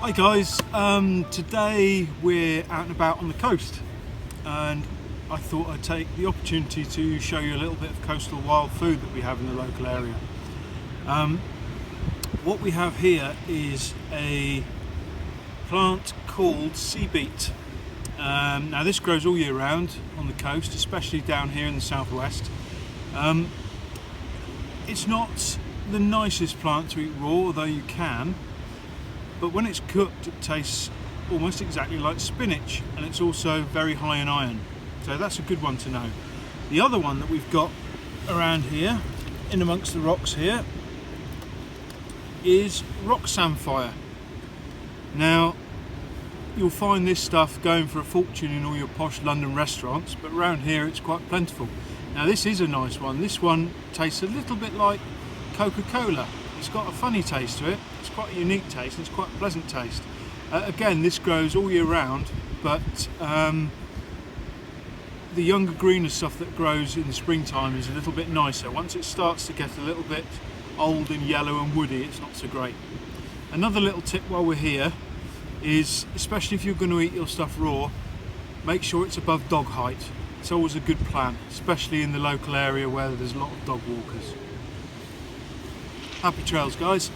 Hi guys, today we're out and about on the coast and I thought I'd take the opportunity to show you a little bit of coastal wild food that we have in the local area. What we have here is a plant called sea beet. Now this grows all year round on the coast, especially down here in the southwest. It's not the nicest plant to eat raw, although you can. But when it's cooked, it tastes almost exactly like spinach, and it's also very high in iron. So that's a good one to know. The other one that we've got around here, in amongst the rocks here, is rock samphire. Now, you'll find this stuff going for a fortune in all your posh London restaurants, but around here it's quite plentiful. Now this is a nice one. This one tastes a little bit like Coca-Cola. It's got a funny taste to it. It's quite a unique taste, and it's quite a pleasant taste. Again, this grows all year round, but the younger, greener stuff that grows in the springtime is a little bit nicer. Once it starts to get a little bit old and yellow and woody, it's not so great. Another little tip while we're here is, especially if you're going to eat your stuff raw, make sure it's above dog height. It's always a good plan, especially in the local area where there's a lot of dog walkers. Happy trails, guys.